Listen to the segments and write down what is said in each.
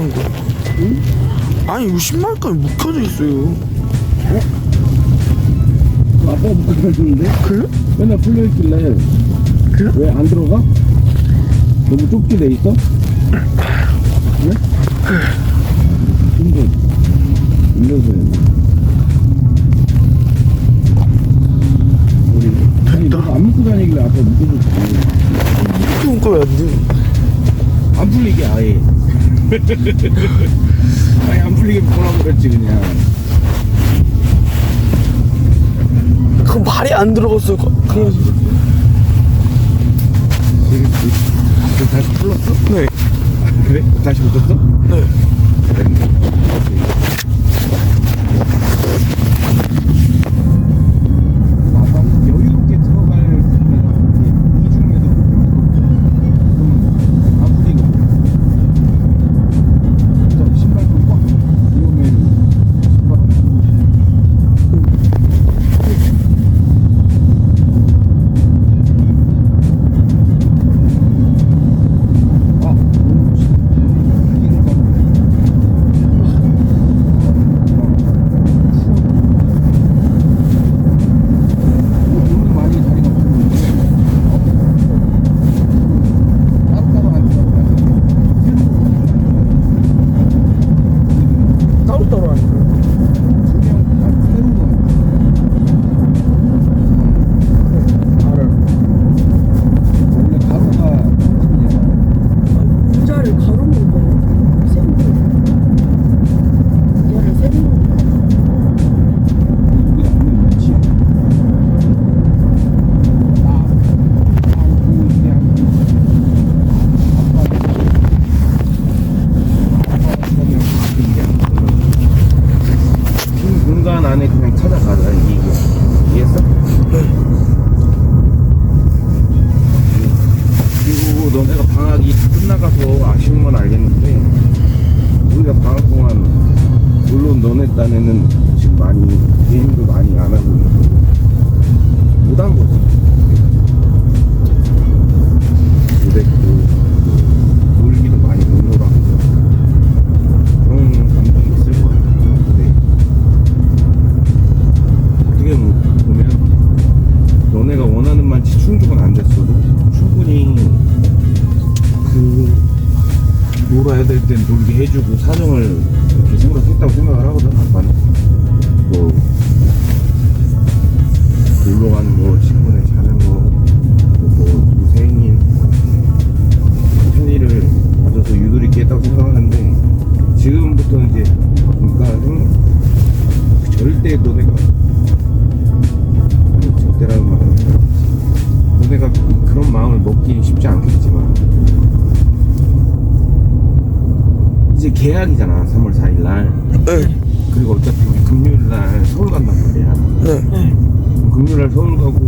하는 거야? 응? 아니 이거 신발까지 묶여져 있어요. 아빠가 묶어줬는데? 그래? 맨날 풀려있길래 그래? 왜 안 들어가? 너무 좁게 돼 있어? 그래? 좀더 올려서 해야 돼. 아니 너가 안 묶고 다니길래 아빠 묶어줬지. 묶으니까 왜 안 돼? 안 풀리게 아예. 아예 안 풀리게 묶으라고 그랬지 그냥. 그 말이 안 들어갔어. 그래서 그 다시 풀렀어? 네. 아, 그래? 다시 묶었어? 네. 그래. 아빠는 여유롭게 들어갈 때가 이중에도 좀 아프리고 진짜 신발도 꽉 위험해. 따로따로 하니까. 문자를 가로 묶어요? 세로 문자를 세로 묶어요? 공간 안에 그냥 찾아가자 이게 이해했어? 그리고 너네가 방학이 다 끝나가서 아쉬운 건 알겠는데 우리가 방학 동안 물론 너네 딴에는 지금 많이 게임도 많이 안 하고 있고 못한 거지. 못했고 놀기도 많이 못 놀았고 그런 감정이 있을 거야. 근데 어떻게 보면 너네가 원하는 만치 충족은 안 됐어도 충분히 그 놀아야 될 땐 놀게 해주고 사정을 이렇게 생각했다고 생각을 하거든. 아빠는 뭐 놀러 가는 거, 친구네 자는 거, 뭐 생일 편의를 가져서 유도리 있게 했다고 생각하는데 지금부터 이제 그러니까 절대 너네가 아니 절대라는 말은 너네가 그런 마음을 먹기 쉽지 않겠지만 이제 계약이잖아. 3월 4일날. 네. 그리고 어차피 우리 금요일날 서울 간단 말이야. 네. 금요일날 서울 가고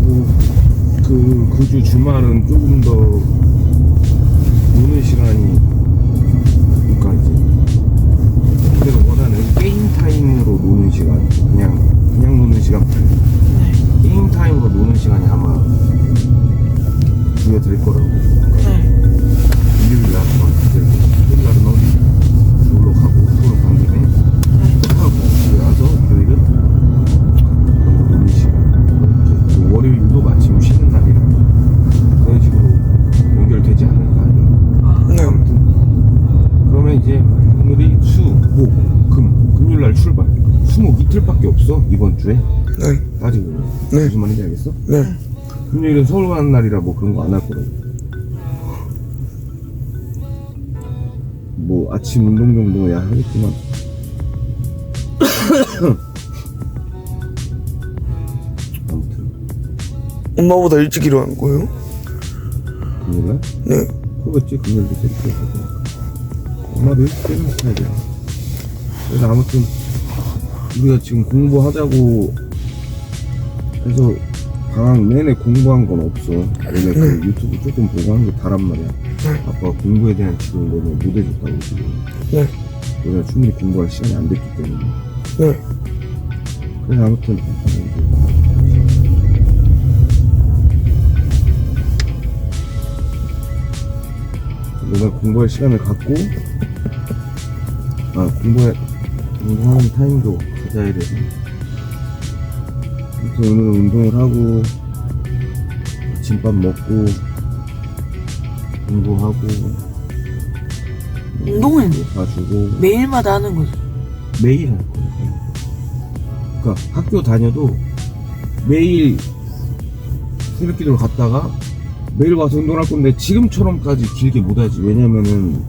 그 주 주말은 조금 더 노는 시간이 그러니까 이제 내가 원하는 게임 타임으로 노는 시간 그냥 노는 시간 말고 게임 타임으로 노는 시간이 아마 줄어들 거라고. 일요일날 막 일요일날은 어디 놀러 가고 서울 간 김에 하고 집에 와서 일요일은 노는 시간 이렇게 월요일도 마침 쉬는 날이라 그런 식으로 연결되지 않을까 하니. 네. 아무튼 그러면 이제 오늘이 수, 목, 금요일날 출발. 수목 이틀밖에 없어 이번 주에. 네. 따지고 네. 무슨 말인지 알겠어? 네. 금요일은 서울 가는 날이라 뭐 그런 거 안 할 거라고. 뭐 아침 운동 정도야 하겠지만 아무튼 엄마보다 일찍 일어난 거예요? 금요일날? 네. 그거겠지. 금요일도 이렇게 해서 엄마도 일찍 깨는 스타일이야. 그래서 아무튼 우리가 지금 공부하자고 해서 방학 내내 공부한 건 없어. 원래 그 유튜브 조금 보고 한 게 다란 말이야. 아빠가 공부에 대한 지도를 너무 못 해줬다고 지금. 네. 우리가 충분히 공부할 시간이 안 됐기 때문에. 네. 그래서 아무튼 너가 공부할 시간을 갖고 공부하는 타임도 가져야 돼서. 그래서 오늘 운동을 하고, 아침밥 먹고, 공부하고, 운동은 봐주고. 매일마다 하는 거죠. 매일 할 거예요. 그러니까 학교 다녀도 매일 새벽 기도를 갔다가 매일 와서 운동을 할 건데 지금처럼까지 길게 못 하지. 왜냐면은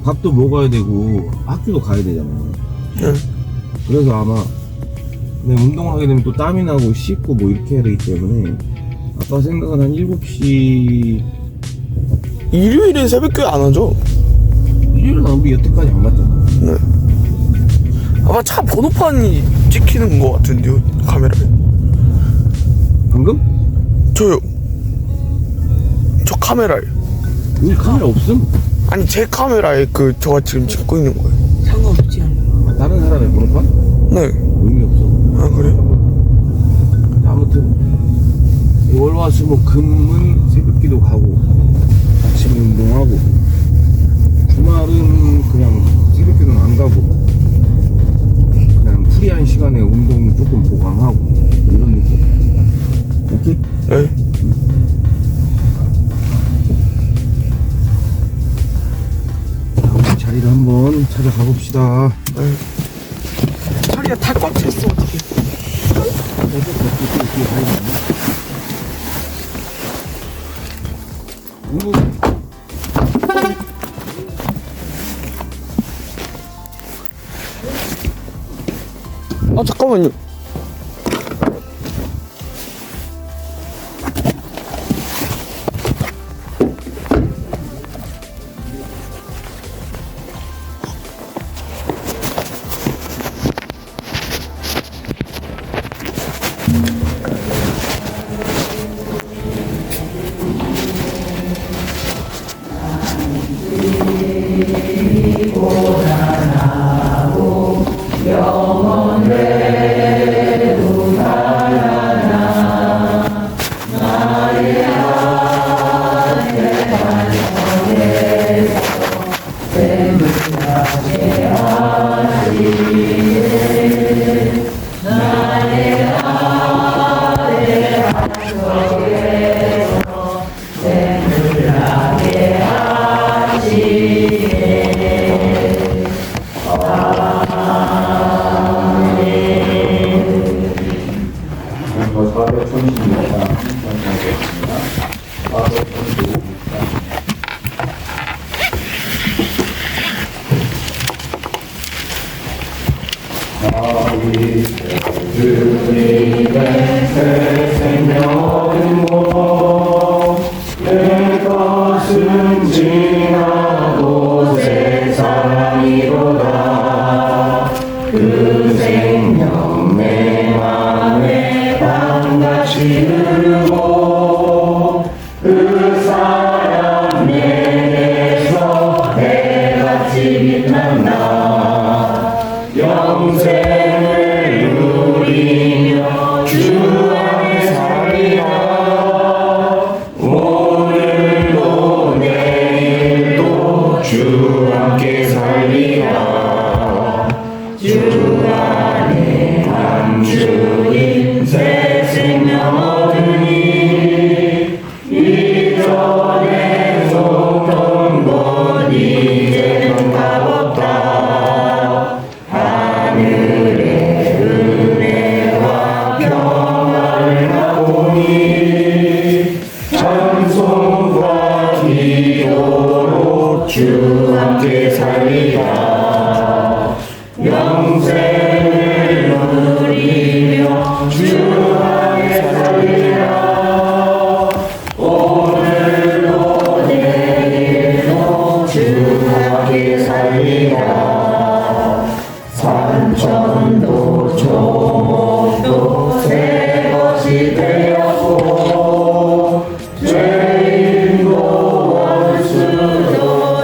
밥도 먹어야 되고 학교도 가야 되잖아요. 네. 그래서 아마 내가 운동을 하게 되면 또 땀이 나고 씻고 뭐 이렇게 해야 되기 때문에 아빠 생각은 한 7시. 일요일에 새벽교회 안 하죠? 일요일은 우리 여태까지 안 갔잖아. 네. 아마 차 번호판이 찍히는 것 같은데요, 카메라에. 방금? 저요. 저 카메라에. 여기 카메라 없음? 아니, 제 카메라에 저가 지금 찍고 있는 거예요. 상관없지 않나. 다른 사람의 번호판? 네. 의미 없어. 아, 그래요? 아무튼 월화수목금은 새벽기도 가고 아침 운동하고 주말은 그냥 새벽기도는 안 가고 그냥 프리한 시간에 운동 조금 보강하고 이런 느낌. 오케이? 네. 자, 우리 자리를 한번 찾아가 봅시다. 네. 자리가 다 꽉 찼어, 어떡해. 아, 잠깐만요.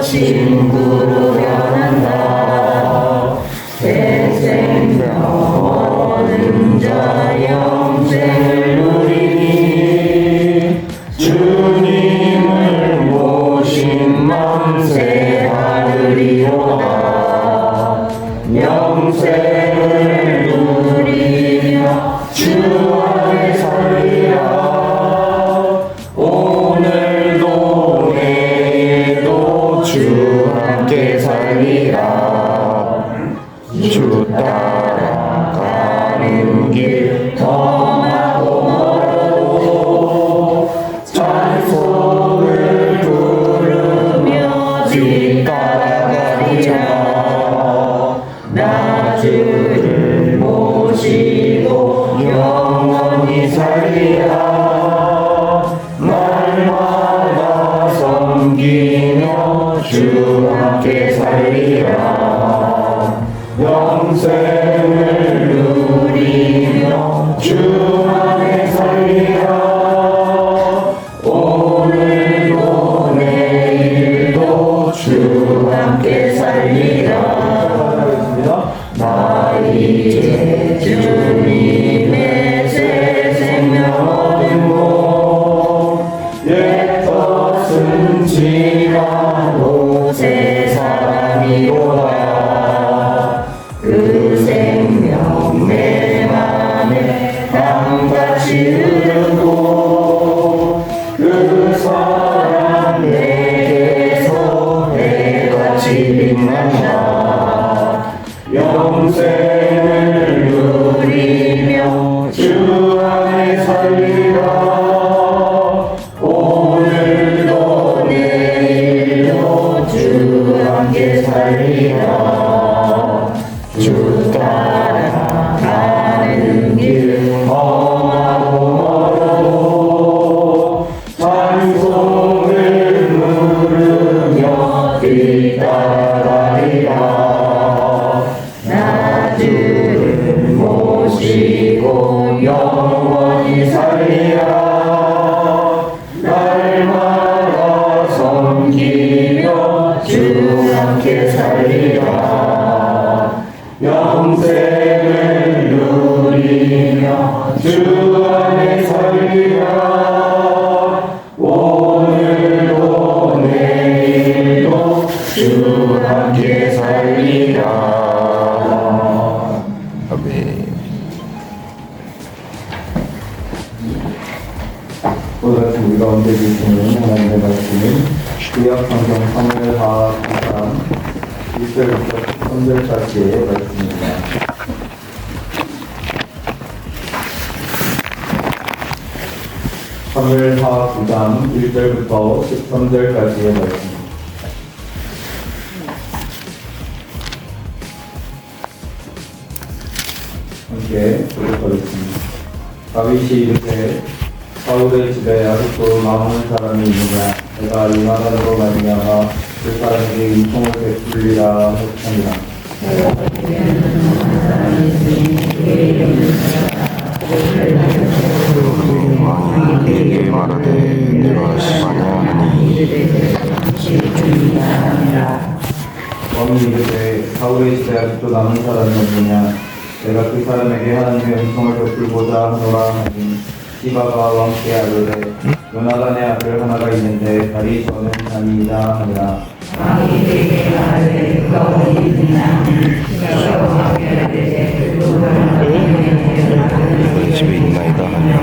친구로 변한다. 영생을 누리며 주 안에 살리라. 오늘도 내일도 주 함께 살리라. 주 따라가는 길 험하고 멀어도 찬송을 부르며 뒤따라가리라. 나 주를 모시고 영원히 살리라. 날마다 섬기며 주 함께 살리라. 영생을 누리며 주 안에 살리라. 오늘도 내일도 주 함께 살리라. 나 이제 주님의 새 생명 얻은 옛 것은 지나고 새 사람이로다. 그 생명 내 맘에 강같이 흐르고 그 사랑 내게서 해같이 빛난다. 영생을 누리며 주 안에 살리라. 오늘도 내일도 주 함께 살리라. 주 따라가는 길 험하고 멀어도 찬송을 부르며 뒤따라가리라. 나 주를 모시고 영원히 살리라. 날마다 섬기며 주 함께 살리라. 영생을 누리며 주 안에 살리라. 오늘도 내일도 주 함께 살리라. 아멘. 오늘 우리 가운데 계시는 하나님의 말씀은 구약 성경 사무엘하 9장 1절부터 13절까지의 말씀입니다. 사무엘하 9장 1절부터 13절까지의 말씀입니다. 함께 교독하겠습니다. 다윗이 이르되 사울의 집에 아직도 남은 사람이 있느냐? 내가 요나단으로 말미암아 그 사람에게 은총을 베풀리라 했느니라. 왕이 그에게 말하되 내가 심하냐하니 왕이 이르되 사울의 집에 아직도 남은 사람이 없느냐? 내가 그 사람에게 하나님의 은총을 베풀고자 하노라 하니 시바가 왕께 아뢰되 요나단의 아들 하나가 있는데 다리 저는 아니이다 하니라. 너희 집에 있나이다 하니라.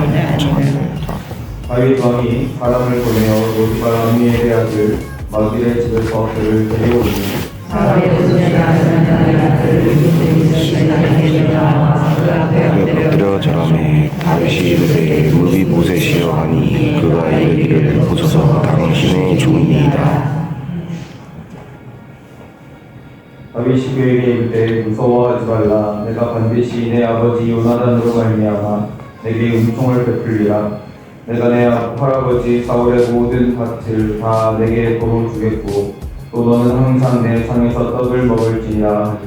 다윗 왕이 사람을 보내어 로디발 왕미의 아들 마길의 집에서 그를 데려오니 엎드려 절하매 다윗이 이르되 무비보셋이여 하니 그가 이르기를 보소서 당신의 종이니이다. 다윗이 그에게 이르되 무서워하지 말라. 내가 반드시 내 아버지 요나단으로 말미암아 내게 은총을 베풀리라. 내가 내 할아버지 사울의 모든 밭을 다 내게 도로 주겠고 또 너는 항상 내 상에서 떡을 먹을지니라 하니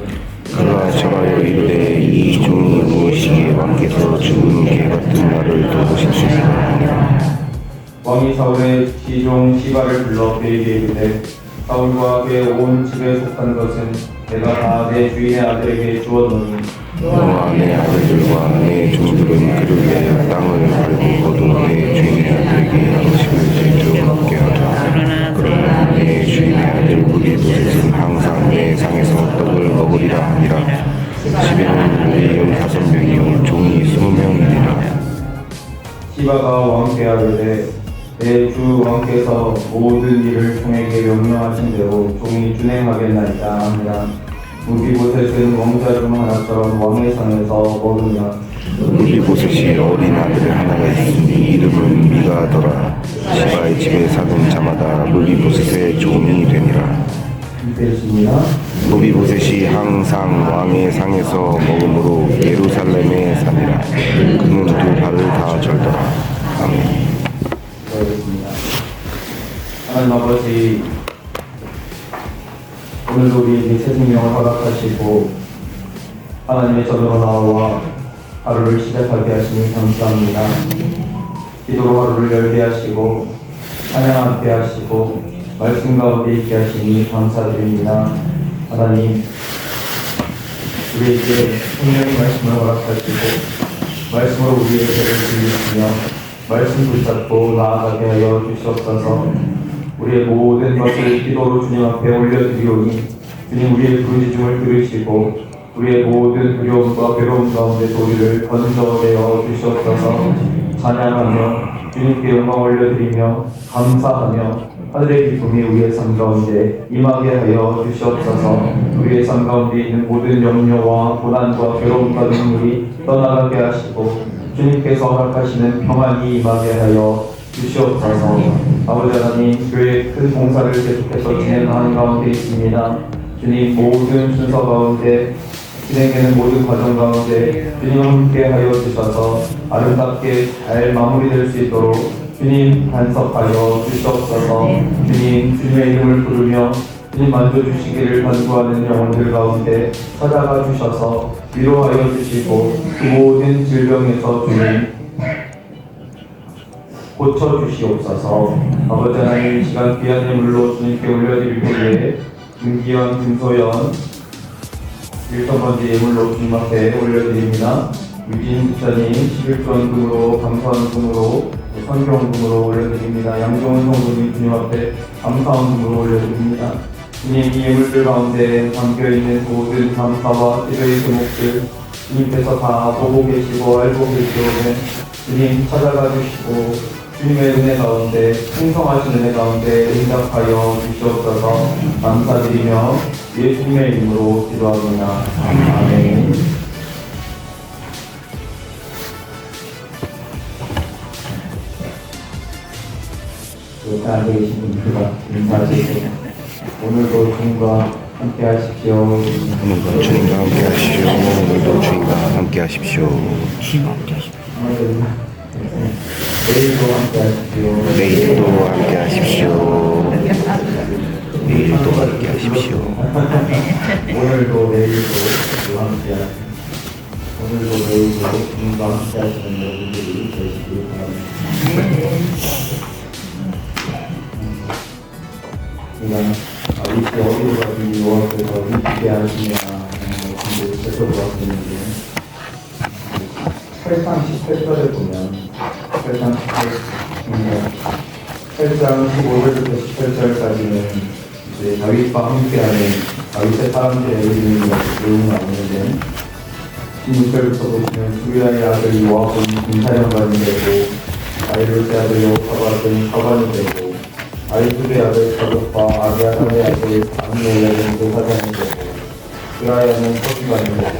그가 저가여 이르되 이 종이 무엇이기에 왕께서 죽은 개 같은 나를 돌보시느냐 하니라. 왕이 사울의 시종 시바를 불러 그에게 이르되 사울과 그의 온 집에 속한 것은 내가 다 내 주인의 아들에게 주었노니 너와 내 아들들과 내 종들은 그를 위하여 땅을 팔고 거두어 내 주인의 아들에게 양식을 제주 먹게 하라. 그러나 내 주인의 아들 무비보셋은 항상 내 상에서 떡을 먹으리라 하니라. 주가가 왕께 하려되 내 주 왕께서 모든 일을 종에게 명령하신 대로 종이 준행하겠나이다 하니라. 무비보셋은 왕자 중 하나처럼 왕의 상에서 먹으며 무비보셋이 어린 아들 하나가 있으니 이름은 미가더라. 시바의 집에 사는 자마다 무비보셋의 종이 되니라. 되십니다. 무비보셋이 항상 왕의 상에서 먹음으로 예루살렘에 사니라. 그는 두 발을 다 절더라. 아멘. 기도하겠습니다. 하나님 아버지, 오늘도 우리에게 새 생명을 허락하시고 하나님의 전으로 나와 하루를 시작하게 하시니 감사합니다. 기도로 하루를 열게 하시고 찬양하게 하시고 말씀 가운데 있게 하시니 감사드립니다. 하나님, 우리에게 생명의 말씀을 허락하시고 말씀으로 우리의 죄를 들리시며 말씀 붙잡고 나아가게 하여 주시옵소서. 우리의 모든 것을 기도로 주님 앞에 올려드리오니 주님 우리의 부르짖음을 들으시고 우리의 모든 두려움과 괴로움 가운데 우리를 건져내어 주시옵소서. 찬양하며 주님께 영광 올려드리며 감사하며 하늘의 기쁨이 우리의 삶 가운데 임하게 하여 주시옵소서. 우리의 삶 가운데 있는 모든 염려와 고난과 괴로움과 눈물이 떠나가게 하시고 주님께서 허락하시는 평안이 임하게 하여 주시옵소서. 아버지 하나님, 교회의 큰 봉사를 계속해서 진행하는 가운데 있습니다. 주님, 모든 순서 가운데 진행되는 모든 과정 가운데 주님 함께 하여 주셔서 아름답게 잘 마무리될 수 있도록 주님 간섭하여 주시옵소서. 주님, 주님의 이름을 부르며 주님 만져주시기를 간구하는 영혼들 가운데 찾아가 주셔서 위로하여 주시고 그 모든 질병에서 주님 고쳐주시옵소서. 아버지 하나님, 이 시간 귀한 예물로 주님께 올려드릴 때에 김기현, 김소연 1,000번째 예물로 주님 앞에 올려드립니다. 유진 부사님 11조원금으로 감사원금으로 선경금으로 올려드립니다. 양종훈 성도님 주님 앞에 감사원금으로 올려드립니다. 주님, 이 예물들 가운데 담겨있는 모든 감사와 기도의 제목들 주님께서 다 보고 계시고 알고 계시오니 주님 찾아가 주시고 주님의 은혜 가운데 풍성하신 은혜 가운데 응답하여 주시옵소서. 감사드리며 예수님의 이름으로 기도합니다. 아멘. 이렇게 앉아 계신 분들과 인사하시고 오늘도 주님과 함께 하십시오. 오늘도 주님과 함께 하십시오. 오늘도 주님과 함께 하십시오. 내일도 함께 하십시오. 내일도 함께 하십시오. 내일도 함께 하십시오. 오늘도 내일도 함께 하십시오. 오늘도 내일도 주님과 함께 하시는 여러분들이 되시길 바랍니다. 그냥 이씨 어디로 가든지 노하께서 힘들게 하시냐 하는 것을 살펴보았는데 8장 18절을 보면 8장 15절부터 18절까지는 이제 다윗과 함께하는 다윗의 사람들의 이름이 내용이 나오는데 16절부터 보시면 수리아의 아들 요압은 군사령관이 되고 아이롯의 아들 여호사밧은 사관이 되고 아이투의 아들 사독과 아비아달의 아들 암미엘은 대사장이 되고 그라야는 서기관이 되고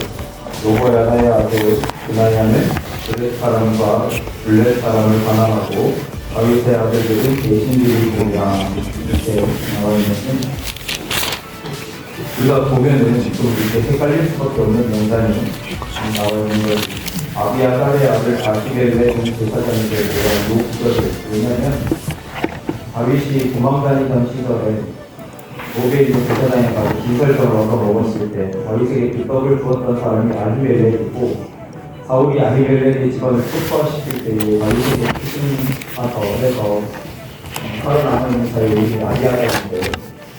노바야나의 아들 그나야는 블렛 사람과 블렛 사람을 반항하고 다윗의 아들들은 대신들이 뭐냐 이렇게 나와 있는데 우리가 보면은 지금 이렇게 헷갈릴 수밖에 없는 명단이 나와 있는 거예요. 아비아달의 아들 아히멜렉은 대사장이 되고 요 구절을 왜냐하면 다윗이 도망다니던 시절에 목에 있는 대사장에 가서 진설병을 얻어 먹었을 때 다윗에게 비법을 주었던 사람이 아히멜렉이고 사울이 아히멜렉의 집안을 축소시킬 때에 다윗에게 피신하서 해서 살아남은 자의 이름이 아비아달인데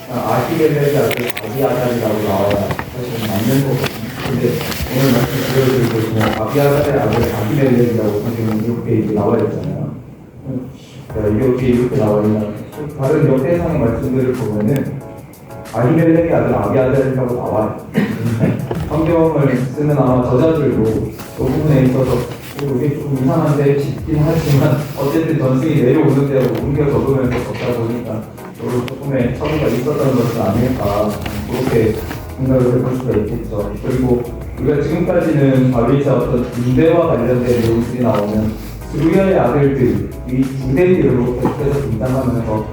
아히멜렉이 아들 아비아달이라고 나와야 사실 맞는 거거든요. 근데 오늘 말씀 들려드리고 보시면 아비아달의 아들 아히멜렉이라고 성경에 이렇게 나와 있잖아요. 이렇게 나와 있나? 다른 역대상의 말씀들을 보면은 아히멜렉의 아들 아비아달이라고 나와요. 성경을 쓰는 아마 저자들도 그 부분에 있어서 이게 좀 이상한데 싶긴 하지만 어쨌든 전승이 내려오는 대로 옮겨 적으면서 걷다 보니까 조금의 처우가 있었던 것은 아닐까 그렇게 생각을 해볼 수가 있겠죠. 그리고 우리가 지금까지는 다윗의 어떤 군대와 관련된 내용들이 나오면 스루야의 아들들, 이 주대 이름으로 계속해서 등장하면서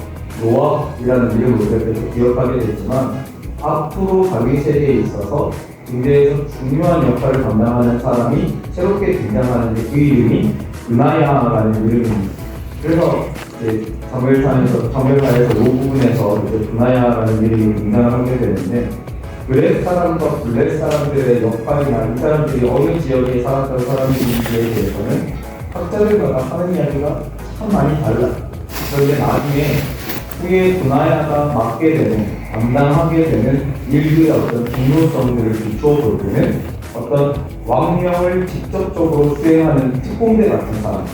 요압이라는 이름으로 계속 기억하게 됐지만 앞으로 다윗 세대에 있어서 군대에서 중요한 역할을 담당하는 사람이 새롭게 등장하는데 그 이름이 브나야라는 이름입니다. 그래서 이제 사무엘하에서 이 부분에서 이제 브나야라는 이름이 등장을 하게 되는데 블렛 사람과 블렛 사람들의 역할이나 이 사람들이 어느 지역에 살았던 사람들인지에 대해서는 학자들마다 하는 이야기가 참 많이 달라. 그런데 나중에 후에 브나야가 맡게 되는, 담당하게 되는 일들의 어떤 중요성들을 비추어 볼 때는 어떤 왕명을 직접적으로 수행하는 특공대 같은 사람,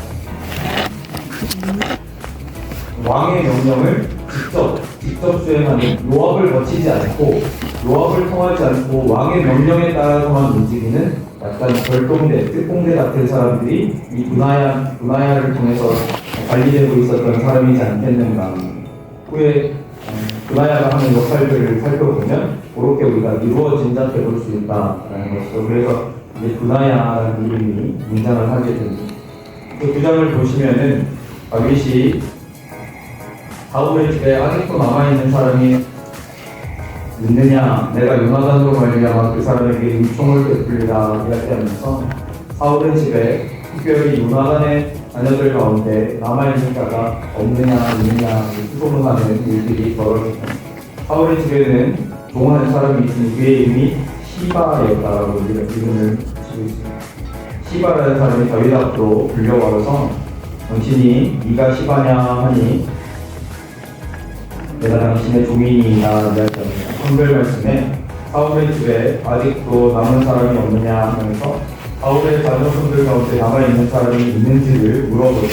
왕의 명령을 직접 수행하는 요압을 거치지 않고 요압을 통하지 않고 왕의 명령에 따라서만 움직이는 약간 별동대, 특공대 같은 사람들이 이 브나야를 통해서 관리되고 있었던 사람이지 않겠는가. 후에 브나야가 하는 역할들을 살펴보면 그렇게 우리가 이루어 짐작해 볼 수 있다라는 것이죠. 그래서 이제 브나야라는 이름이 등장을 하게 됩니다. 그 구장을 보시면은 다윗이 사울의 집에 아직도 남아있는 사람이 있느냐, 내가 요나단으로 말미암아 그 사람에게 은총을 베풀리라 이야기하면서 사울의 집에 특별히 요나단의 자녀들 가운데 남아있는 자가 없느냐 있느냐 수소문하는 일들이 벌어집니다. 사울의 집에는 종하는 사람이 있으니 그의 이름이 시바였다라고 이름을 붙이고 있습니다. 시바라는 사람이 다윗 앞으로 불려와서 당신이 네가 시바냐 하니 내가 당신의 종이니이다 이야기합니다. 한글 말씀에 사울의 집에 아직도 남은 사람이 없느냐 하면서 사울의 자녀손들 가운데 남아있는 사람이 있는지를 물어보죠.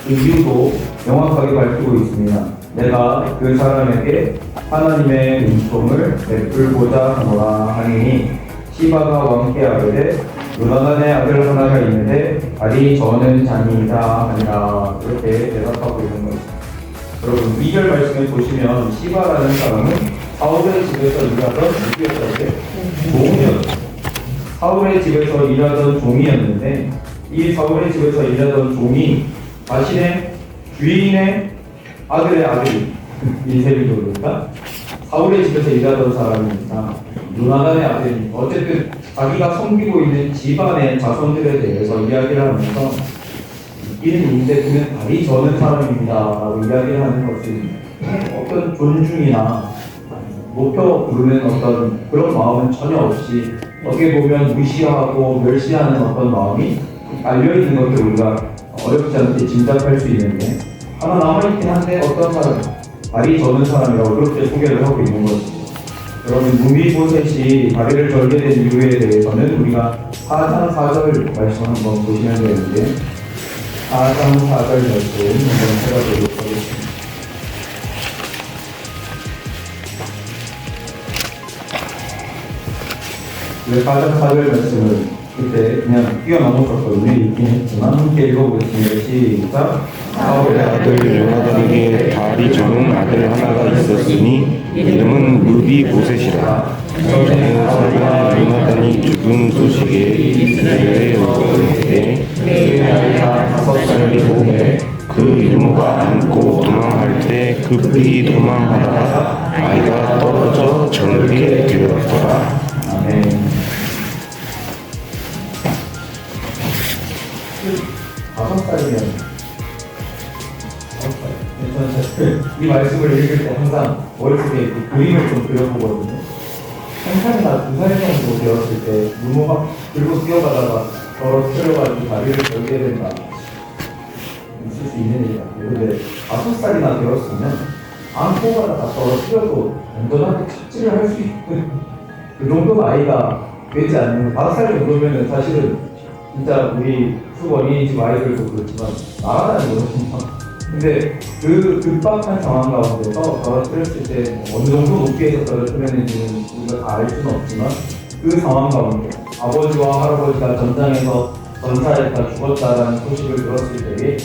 그 이유도 명확하게 밝히고 있습니다. 내가 그 사람에게 하나님의 은총을 베풀고자 하노라 하니 시바가 왕께 아뢰되 요나단의 아들 하나가 있는데 다리 저는 자니이다 하니라 이렇게 대답하고 있는 것입니다. 여러분 2절 말씀을 보시면 시바라는 사람은 사울의 집에서 일하던 누구였는데 종이었어요. 사울의 집에서 일하던 종이었는데 이 사울의 집에서 일하던 종이 자신의 주인의 아들의 아들이 인세비도니까 사울의 집에서 일하던 사람이니까 요나단의 아들이 어쨌든 자기가 섬기고 있는 집안의 자손들에 대해서 이야기를 하면서 이는 인생은 다리 저는 사람입니다 라고 이야기를 하는 것은 어떤 존중이나 높여 부르는 어떤 그런 마음은 전혀 없이 어떻게 보면 무시하고 멸시하는 어떤 마음이 깔려있는 것을 우리가 어렵지 않게 짐작할 수 있는데 하나 남아있긴 한데 어떤 사람 다리 저는 사람이라고 그렇게 소개를 하고 있는 것이죠. 여러분 무미보셋이 다리를 절게 된 이유에 대해서는 우리가 4장 4절 말씀 한번 보시면 되는데 4장 4절 말씀 한번 찾아보도록 하겠습니다. 왜 4장 4절 말씀을 그때 그냥 뛰어넘었었거든요. 읽긴 했지만 함께 읽어보겠습니다. 시작. 사울의 아들 요나단에게 다리 저는 아들 하나가 있었으니 이름은 무비보셋이라. 저는 사울 요나단이 죽은 소식에 이스라엘에 올 때 그의 나이가 5살이고 그 이모가 안고 도망할 때 급히 도망하다가 아이가 떨어져 절게 되었더라. 아멘. 5살이면 5살. 저는 이 말씀을 읽을 때 항상 머릿속에 그 그림을 좀 그려보거든요. 한 살이나 2살 정도 되었을 때 누모가 들고 뛰어가다가 떨어뜨려가지고 다리를 절게 된다. 있을 수 있는 일이다. 그런데 5살이나 되었으면 안고 가다가 떨어뜨려도 안전하게 착지를 할 수 있는 그 정도 나이가 되지 않는 5살 정도면은 사실은 진짜 우리 수건이 집 아이들도 그렇지만 나가다는 거거든요. 근데 그 급박한 상황 가운데서 떨어뜨렸을 때 어느 정도 높이에서 떨어뜨렸는지는 우리가 다 알 수는 없지만 그 상황 가운데 아버지와 할아버지가 전장에서 전사했다 죽었다라는 소식을 들었을 때에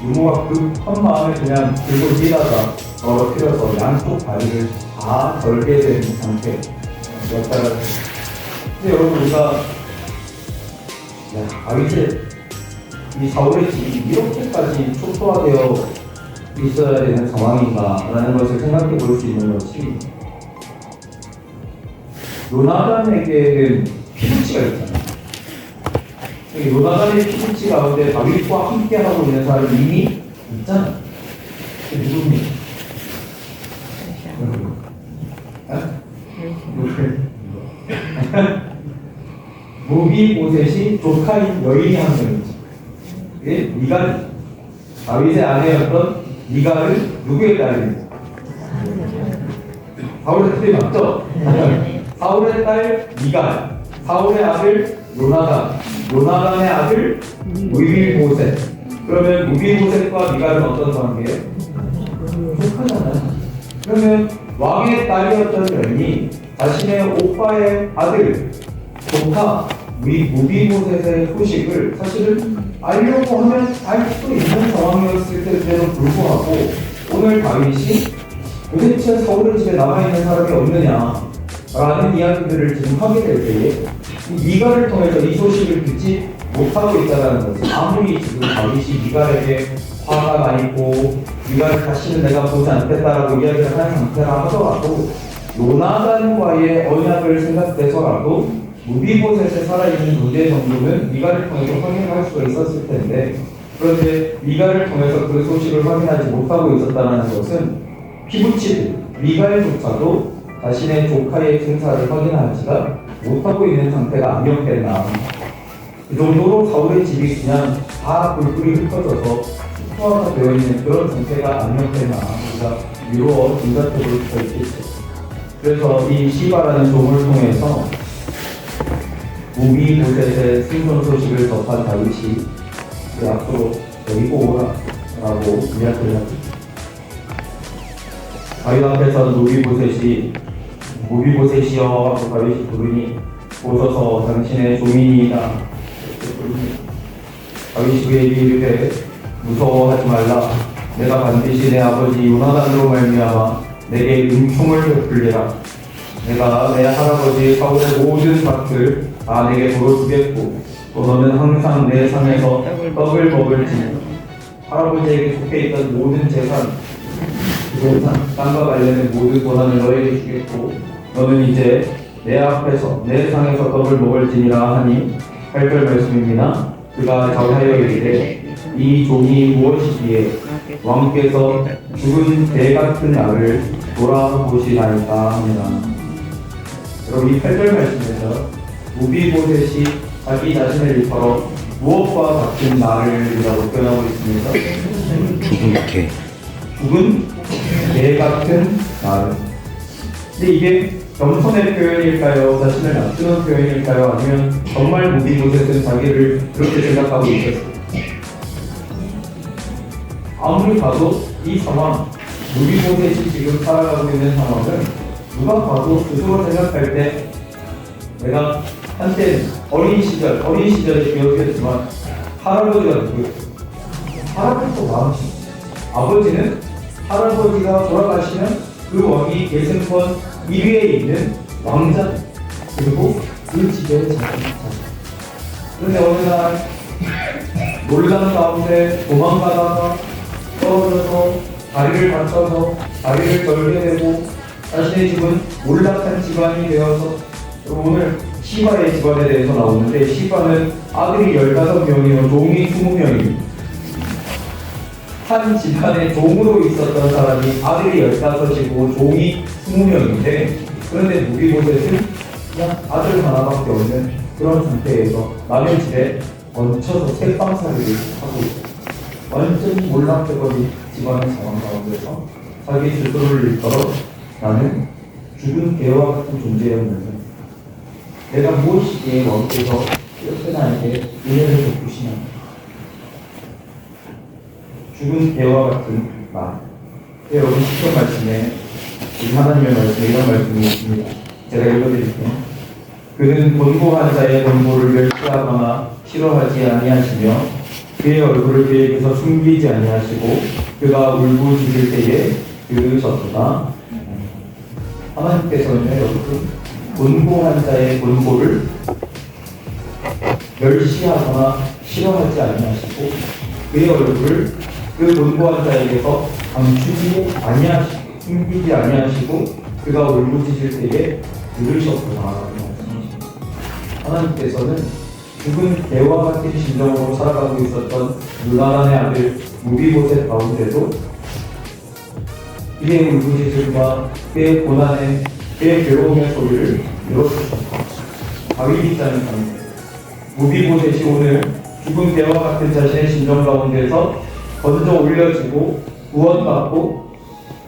유모가 급한 마음에 그냥 들고 뛰다가 떨어뜨려서 양쪽 다리를 다 절게 된 상태였다가 근데 여러분 우리가 다윗의 이 사울의 집이 이렇게까지 초토화되어 있어야 되는 상황인가라는 것을 생각해 볼 수 있는 것이 요나단에게는 피부치가 있잖아요. 요나단의 피부치 가운데 다윗과 함께 하고 있는 사람이 이미 있잖아요. 누굽니까? 무비보셋이 조카인 여인이 한 명이지. 그게 미갈, 다윗의 아내였던 미갈은 누구의 딸입니까? 사울의 딸이 맞죠? 사울의 딸 미갈, 사울의 아들 요나단, 요나단의 아들 무비보셋. 그러면 무비보셋과 미갈은 어떤 관계예요? 조카잖아요. 그러면 왕의 딸이었던 여인이 자신의 오빠의 아들 조카 무비보셋의 소식을 사실은 알려고 하면 알 수 있는 상황이었을 때에도 불구하고 오늘 다윗이 도대체 사울의 집에 남아있는 사람이 없느냐라는 이야기들을 지금 하게 될 때에 미갈을 통해서 이 소식을 듣지 못하고 있다는 것은 아무리 지금 다윗이 미갈에게 화가 나 있고 미갈을 다시는 내가 보지 않겠다라고 이야기를 한 상태라 하더라도 요나단과의 언약을 생각해서라도 무비보셋에 살아있는 문제 정도는 미갈을 통해서 확인할 수가 있었을 텐데 그런데 미갈을 통해서 그 소식을 확인하지 못하고 있었다는 것은 피부치들 미갈조차도 자신의 조카의 생사를 확인하지가 못하고 있는 상태가 아니었겠나. 그 정도로 사울의 집이 그냥 다 불불이 흩어져서 초토화가 되어 있는 그런 상태가 아니었겠나 우리가 미루어 짐작해 볼 수가 있겠죠. 그래서 이 시바라는 종을 통해서 무비보셋의 생존 소식을 접한 다윗이 그 앞으로 데리고 오라 라고 이야기를 합니다. 다윗 앞에서 무비보셋이여 하고 다윗이 부르니 오소서 당신의 종이니이다 이렇게 부릅니다. 다윗이 그에게 이르되 무서워하지 말라. 내가 반드시 내 아버지 요나단으로 말미암아 내게 은총을 베풀리라. 내가 내 할아버지 사울의 모든 밭을 다 내게 도로 주겠고 또 너는 항상 내 상에서 떡을 먹을지. 할아버지에게 속해 있던 모든 재산, 땅과 관련된 모든 권한을 너에게 주겠고 너는 이제 내 앞에서 내 상에서 떡을 먹을지니라 하니 8절 말씀입니다. 그가 자하여 이르되 이 종이 무엇이기에 왕께서 죽은 개 같은 나를 돌아보시나이까 하니라. 여러분 이 8절 말씀에서 무비보셋이 자기 자신을 일컬어 무엇과 같은 나를 이라고 표현하고 있습니다. 죽은 개 같은 나를. 근데 이게 겸손의 표현일까요? 자신을 낮추는 표현일까요? 아니면 정말 무비보셋은 자기를 그렇게 생각하고 있었어요? 아무리 봐도 이 상황, 무비보셋이 지금 살아가고 있는 상황은 누가 봐도 스스로 생각할 때 내가 한때 어린 시절에 기억했지만 할아버지가 누구였어요? 할아버지도 왕이시. 아버지는 할아버지가 돌아가시면 그 왕이 계승권 1위에 있는 왕자 그리고 그 집의 자식. 그런데 어느 날 놀란 가운데 도망가다가 떨어져서 다리를 다쳐서 다리를 절게 되고 자신의 집은 몰락한 집안이 되어서 오늘 시바의 집안에 대해서 나오는데 시바는 아들이 15명이요 종이 20명입니다. 한 집안에 종으로 있었던 사람이 아들이 15이고 종이 20명인데 그런데 무비보셋은 그냥 아들 하나밖에 없는 그런 상태에서 남의 집에 얹혀서 책방살이를 하고 있어요. 완전히 몰락해버린 집안의 상황 가운데서 자기 스스로를 일컬어 나는 죽은 개와 같은 존재였는데 내가 무엇이기에 왕께서 이렇게 나에게 은혜를 베푸시냐. 죽은 개와 같은 나. 여러분 시편 말씀에 하나님의 말씀에 이런 말씀이 있습니다. 제가 읽어드릴게요. 그는 권고한 자의 권고를 멸시하거나 싫어하지 아니하시며 그의 얼굴을 그에게서 숨기지 아니하시고 그가 울부짖을 때에 들으셨구나. 하나님께서는 여러분 곤고한 자의 곤고를 멸시하거나 싫어하지 아니하시고 그의 얼굴을 그 곤고한 자에게서 감추지 아니하시고 숨기지 아니하시고 그가 울부짖을 때에 들으셨구나. 하나님께서는 죽은 개와 같은 심정으로 살아가고 있었던 누나단의 아들 무비보셋 가운데도 그의 울부짖음과 그의 고난의 그의 괴로움의 소리를 들어주셨다. 다윗이 짜는 가운데 무비보셋이 오늘 죽은 개와 같은 자신의 심정 가운데서 건져 올려지고 구원받고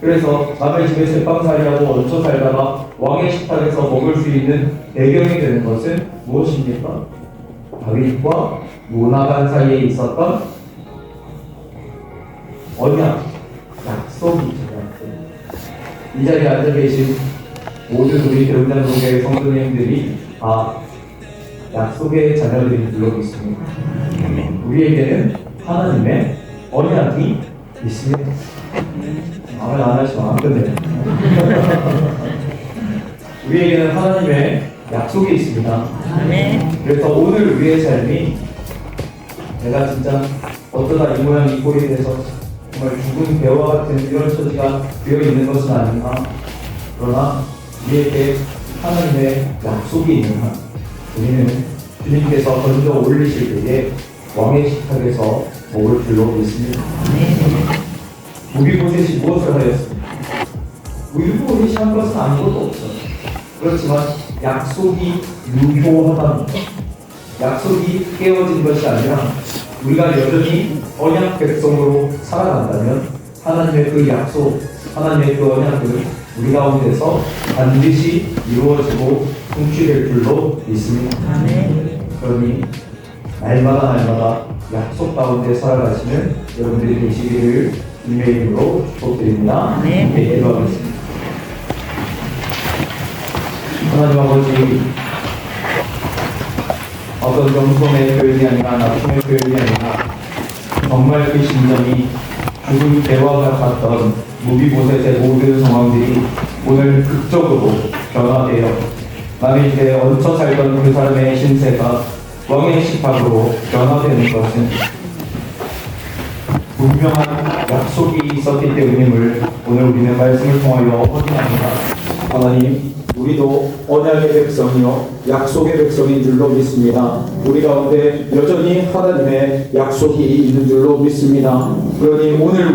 그래서 남의 집에 새빵살이하고 얹혀 살다가 왕의 식탁에서 먹을 수 있는 배경이 되는 것은 무엇입니까? 다윗과 요나단 사이에 있었던 언약, 약속이죠. 이 자리에 앉아 계신 모든 우리 대웅장로교회 성도님들이 약속의 자녀들이 들고 있습니다. 우리에게는 하나님의 언약이 있습니다. 아멘 안 하시면 안 끝내요. 우리에게는 하나님의 약속이 있습니다. 그래서 오늘 우리의 삶이 내가 진짜 어쩌다 이 모양 이 꼴이 돼서 정말 죽은 배와 같은 이런 처지가 되어 있는 것은 아닌가. 그러나 우리에게 하나님의 약속이 있는 한 우리는 주님께서 건져 올리실 때에 왕의 식탁에서 먹을 줄로 믿습니다. 무비보셋이 무엇을 하였습니까? 무비보셋이 한 것은 아무것도 없어요. 그렇지만 약속이 유효하답니다. 약속이 깨어진 것이 아니라 우리가 여전히 언약 백성으로 살아간다면 하나님의 그 약속, 하나님의 그 언약은 우리 가운데서 반드시 이루어지고 성취될 줄로 믿습니다. 그러니 날마다 약속 가운데 살아가시는 여러분들이 되시기를 주님의 이름으로 축복드립니다. 기도하겠습니다. 하나님 아버지, 어떤 겸손의 표현이 아니라 낮춤의 표현이 아니라 정말 그 심정이 죽은 개와 같았던 무비보셋의 모든 상황들이 오늘 극적으로 변화되어 남의 집에 얹혀 살던 그 사람의 신세가 왕의 식탁으로 변화되는 것은 분명한 약속이 있었기 때문임을 오늘 우리는 말씀을 통하여 확인합니다. 하나님, 우리도 언약의 백성이요 약속의 백성인 줄로 믿습니다. 우리 가운데 여전히 하나님의 약속이 있는 줄로 믿습니다. 그러니 오늘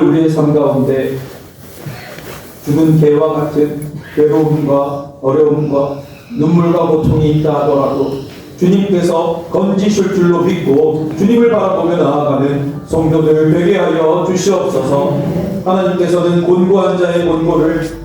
우리의 삶 가운데 죽은 개와 같은 괴로움과 어려움과 눈물과 고통이 있다 하더라도 주님께서 건지실 줄로 믿고 주님을 바라보며 나아가는 성도들 되게 하여 주시옵소서. 하나님께서는 곤고한 자의 곤고를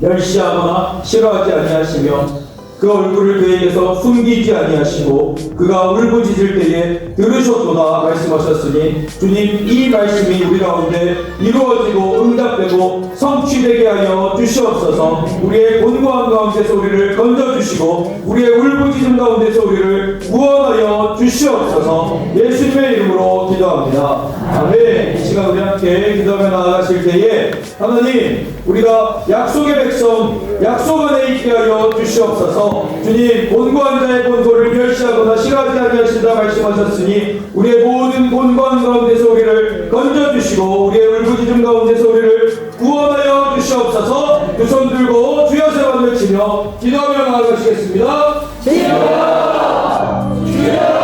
멸시하거나 싫어하지 아니하시며 그 얼굴을 그에게서 숨기지 아니하시고 그가 울부짖을 때에 들으셨도다 말씀하셨으니 주님, 이 말씀이 우리 가운데 이루어지고 응답되고 성취되게 하여 주시옵소서. 우리의 곤고한 가운데서 우리를 건져주시고 우리의 울부짖음 가운데서 우리를 구원하여 주시옵소서. 예수님의 이름으로 기도합니다. 아멘. 이 시간 우리 함께 기도하며 나아가실 때에 하나님, 우리가 약속의 백성, 약속 안에 있게 하여 주시옵소서. 주님, 곤고한 자의 곤고를 멸시하거나 싫어하지 아니하신다 말씀하셨으니 우리의 모든 곤고한 가운데서 우리를 건져주시고 우리의 울부짖음 가운데서 우리를 구원하여 주시옵소서. 두 손 들고 주여 세 번 외치며 기도하며 나아가시겠습니다. 주여! 주여!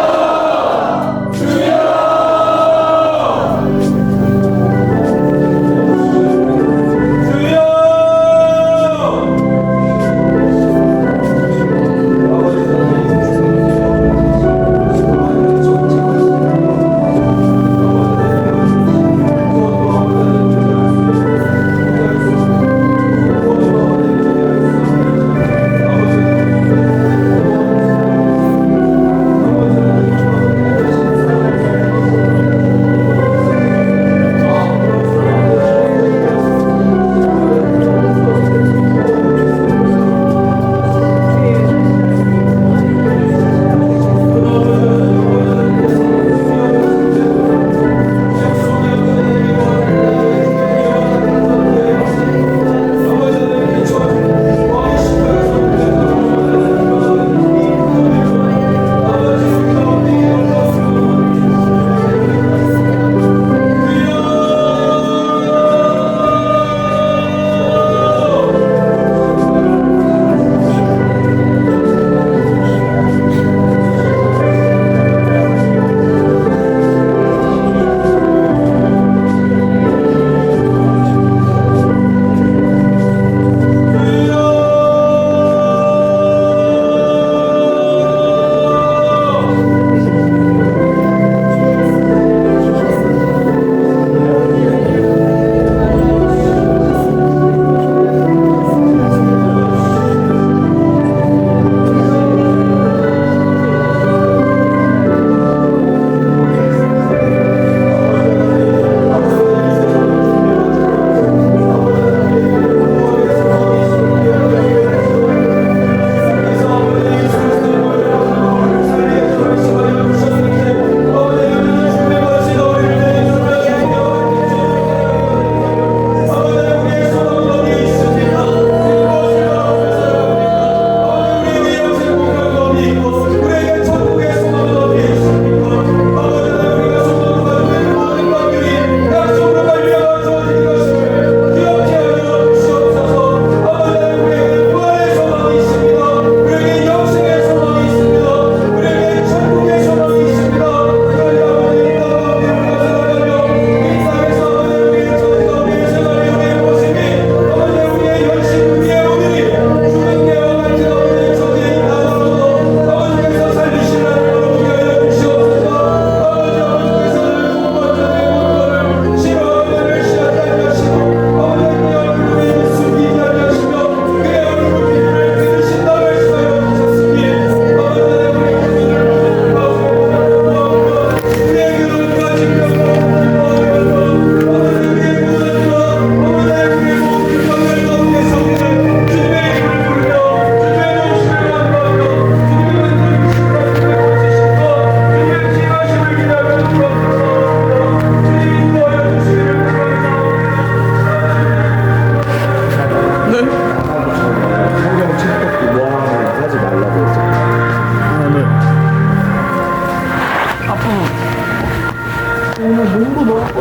몸도 넣었고.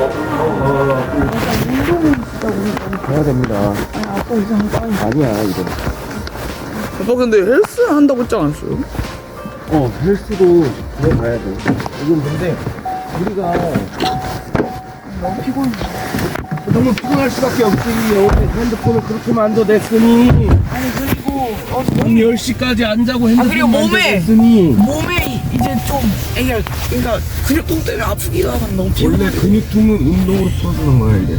해야 됩니다. 아빠 이상 빨리. 아니야 이거. 아빠 근데 헬스 한다고 했지 않았어요? 헬스도 들어가야 돼. 이건 근데 우리가 너무 피곤해. 너무 피곤할 수밖에 없지. 핸드폰을 그렇게 만들어냈으니 아니 그리고 밤 10시까지 안 자고 핸드폰 그리고 몸에! 만들어냈으니 몸에 이제 좀 그러니까 근육통 때문에 아프기도 하고 너무 피곤해. 원래 근육통은 운동으로 풀어주는 거야 이제.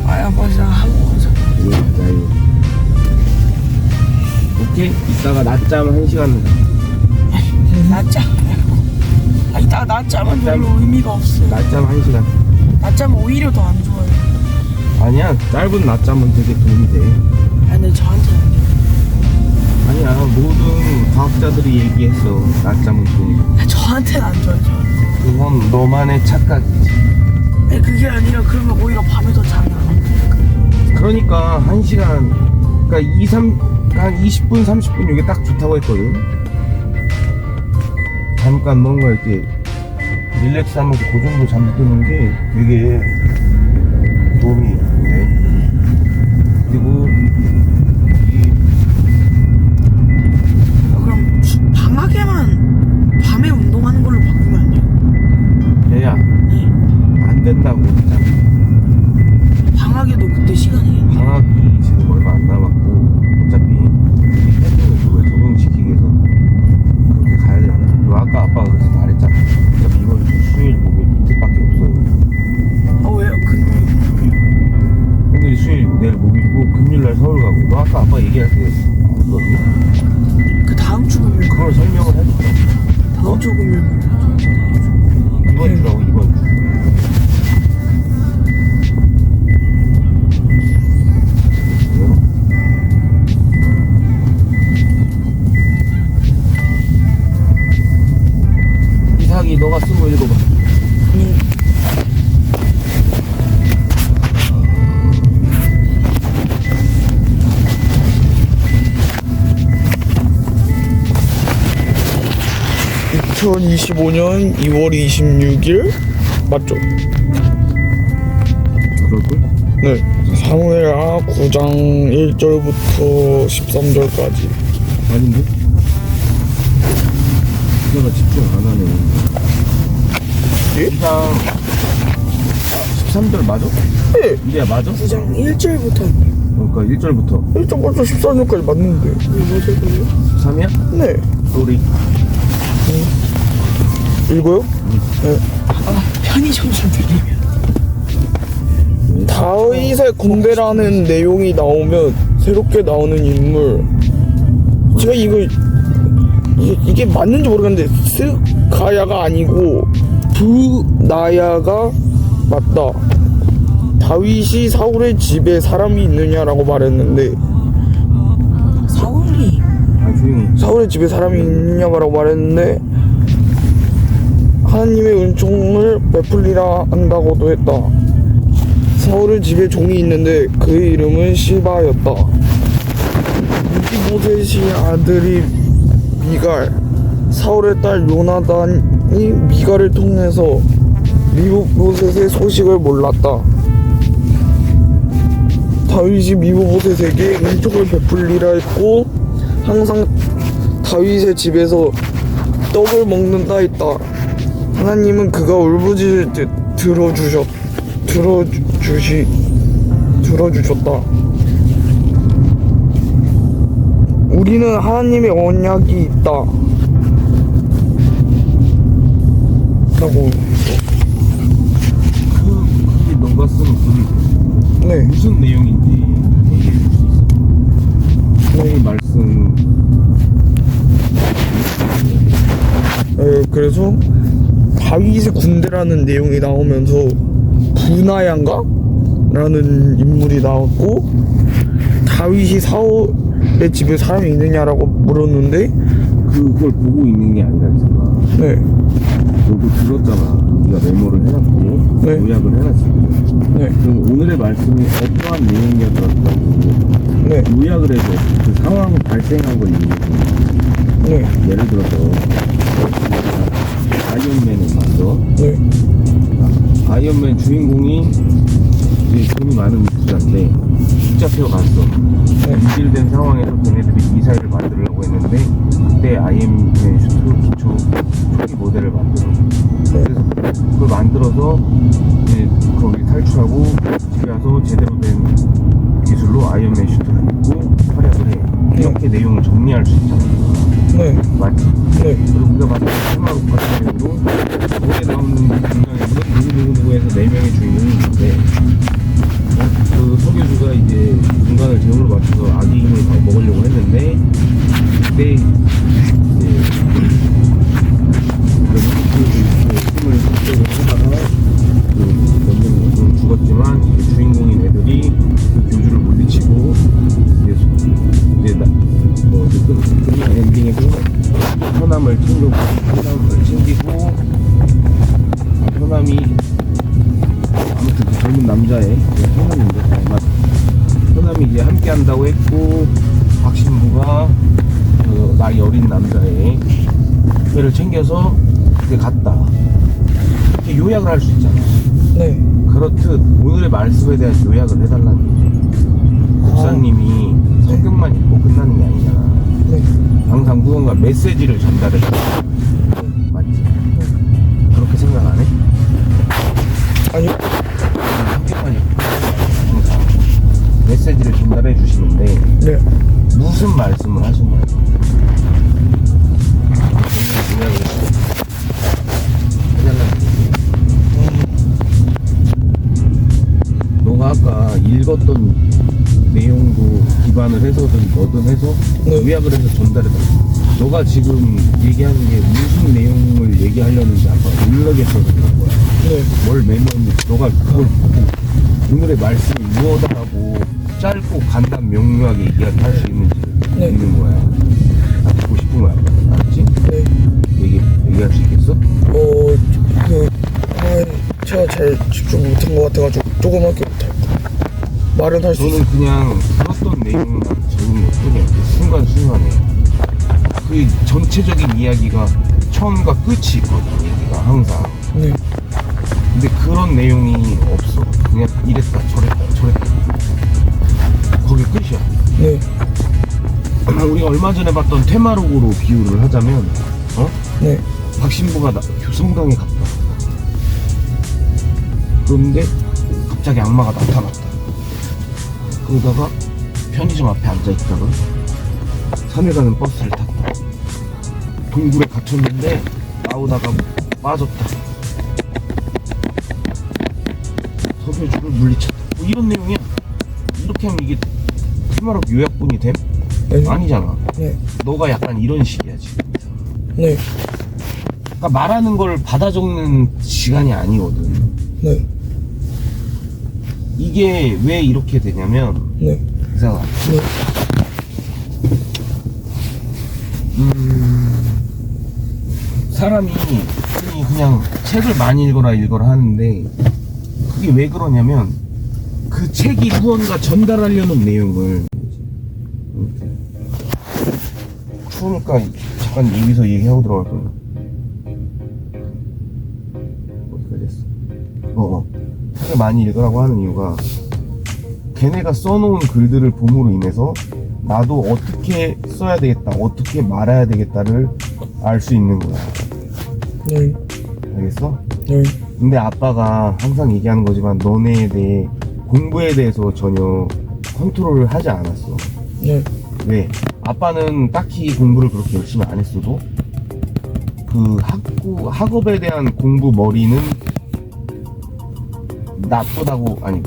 아야 아빠 하고 가자. 이거 맞아요. 오케이? 이따가 낮잠 1시간. 낮잠. 이따 낮잠은 별로 의미가 없어. 낮잠 1시간. 낮잠은 오히려 더 안 좋아요. 아니야, 짧은 낮잠은 되게 도움이 돼. 아니 근데 저한테는 안 좋아요. 아니야, 모든 과학자들이 얘기했어. 낮잠은 도움이 돼. 저한테는 안 좋아요. 저한테. 그건 너만의 착각이지. 아니 그게 아니라 그러면 오히려 밤에 더 잠이 안 와. 그러니까 1시간, 그러니까 한 20분, 30분 이게 딱 좋다고 했거든. 잠깐 뭔가 이렇게 릴렉스 하면서 그 정도 잠드는 게 되게 도움이 돼. 그리고 그럼 방학에만 밤에 운동하는 걸로 바꾸면 안 돼요? 얘야, 네. 안 된다고 했잖아. 방학에도 그때 시간이에요. 방학이 지금 얼마 안 남았고 어차피 이 패턴을 그거에 적응시키기 위해서 그렇게 가야 되잖아. 그리고 아까 아빠가 그래서 말했잖아. 어차피 이번 주 수요일 목요일 이틀밖에 없어요. 왜요? 오늘이 수요일이고 내일 목요일이고 금요일날 서울 가고. 너 아까 아빠 얘기할 때 알았거든. 그 다음 주 금요일. 그걸 설명을 해줬어. 다음 주 금요일. 이번 주라고 이번 주. 이상이 너가 쓴 거 읽어봐. 네. (2025년 2월 26일) 맞죠? 그럴걸? 네. 사무엘하 9장 1절부터 13절까지. 아닌데? 내가 집중 안 하네. 예? 2장 13절 맞아? 네. 이래야 맞아? 9장 1절부터. 그러니까 1절부터 1절부터 14절까지 맞는데. 3이야? 네. 우리 읽어요? 편의점 좀 들리면. 다윗의 군대라는 내용이 나오면 새롭게 나오는 인물. 제가 이게 맞는지 모르겠는데 스가야가 아니고 부나야가 맞다. 다윗이 사울의 집에 사람이 있느냐라고 말했는데 사울이 조용히. 사울의 집에 사람이 있느냐고 말했는데 하나님의 은총을 베풀리라 한다고도 했다. 사울의 집에 종이 있는데 그의 이름은 시바였다. 무기보셋이 아들이 미갈, 사울의 딸 요나단이 미갈을 통해서 미보셋의 소식을 몰랐다. 다윗이 미보셋에게 은총을 베풀리라 했고 항상 다윗의 집에서 떡을 먹는다 했다. 하나님은 그가 울부짖을 때 들어주셨다. 우리는 하나님의 언약이 있다 라고. 그게 너가 쓴 글이 네. 무슨 내용인지 얘기해 줄 수 있어? 너의 말씀. 그래서 다윗의 군대라는 내용이 나오면서 부나야인가? 라는 인물이 나왔고 다윗이 사울의 집에 사람이 있느냐라고 물었는데 그걸 보고 있는 게 아니라 있잖아. 네. 너도 들었잖아. 네가 메모를 해놨고 네. 요약을 해놨지. 네. 그럼 오늘의 말씀이 어떠한 내용이었다고 네. 요약을 해서 그 상황 발생한 걸 얘기해 주는. 네. 예를 들어서 아이언맨을 만들어. 네. 아이언맨 주인공이 이제 돈이 많은 부자인데 붙잡혀 갔어. 밀질된 상황에서 걔네들이 미사일을 만들려고 했는데 그때 아이언맨 슈트 기초 초기 모델을 만들어. 그래서 그걸 만들어서 이제 거기 탈출하고 집에 와서 제대로 된 기술로 아이언맨 슈트를 입고 활약을 해. 이렇게 내용을 정리할 수 있잖아. 네. 맞지? 네. 그리고 우리가 만든 테마로 같은 경우도 거기에 나오는 중간에는 누구누구에서 4명의 주인공이 있는데 그 석유주가 이제 중간을 제물로 맞춰서 아기 힘을 다 먹으려고 했는데 그때 이제 힘을 습격을 하다가 그 죽었지만 이제 주인공인 애들이 그 교주를 물리치고 이제 끝난 엔딩에서 현암을 챙기고 현암이 아무튼 그 젊은 남자의 현암인데 현암이 이제 함께 한다고 했고 박신부가 그 나이 어린 남자의 배를 챙겨서 그때 갔다. 이렇게 요약을 할 수 있잖아. 네. 그렇듯 오늘의 말씀에 대한 요약을 해달라는 얘기. 목사님이 성경만 읽고 끝나는 게 아니잖아. 네. 항상 무언가 메시지를 전달해줘. 맞지? 그렇게 생각 안 해? 아니요. 성경만 읽고 항상 메시지를 전달해 주시는데 네. 무슨 말씀을 하셨냐고. 너가 아까 읽었던 내용도 기반을 해서든 뭐든 해서 네. 요약을 해서 전달해달라. 너가 지금 얘기하는 게 무슨 내용을 얘기하려는지 아까 모르겠어서 그런 거야. 네. 뭘 메모했는지 너가 그걸 보고 오늘의 말씀이 무엇하고 짧고 간단 명료하게 얘기할 수 있는지를 네. 읽는 거야. 나 듣고 싶은 거야. 알았지? 네. 얘기할 수 있겠어? 제가 잘 집중 못한 것 같아가지고 조금 할게 못할 말은 할 수 있어요. 저는 그냥 들었던 내용만 적은 것 뿐이야. 순간순간에 그 전체적인 이야기가 처음과 끝이 있거든. 얘기가 항상. 네. 근데 그런 내용이 없어. 그냥 이랬다 저랬다 거기 끝이야. 네. 우리가 얼마 전에 봤던 테마록으로 비유를 하자면 네. 박신부가 성당에 갔다. 그런데 갑자기 악마가 나타났다. 그러다가 편의점 앞에 앉아있다가 산에 가는 버스를 탔다. 동굴에 갇혔는데 나오다가 빠졌다. 석유주를 물리쳤다. 뭐 이런 내용이야. 이렇게 하면 이게 테마록 요약본이 됨? 네. 아니잖아. 네. 너가 약간 이런 식이야 지금. 네. 그러니까 말하는 걸 받아 적는 시간이 아니거든. 네. 이게 왜 이렇게 되냐면 네. 이상하. 네. 사람이 그냥 책을 많이 읽어라 하는데 그게 왜 그러냐면 그 책이 무언가 전달하려는 내용을 추우니까 잠깐 여기서 얘기하고 들어갈 거야. 어디까지 했어? 책을 많이 읽으라고 하는 이유가 걔네가 써놓은 글들을 봄으로 인해서 나도 어떻게 써야 되겠다, 어떻게 말해야 되겠다를 알 수 있는 거야. 네. 알겠어? 네. 근데 아빠가 항상 얘기하는 거지만 너네에 대해 공부에 대해서 전혀 컨트롤을 하지 않았어. 네. 왜? 아빠는 딱히 공부를 그렇게 열심히 안 했어도 그 학업에 대한 공부 머리는 나쁘다고 아니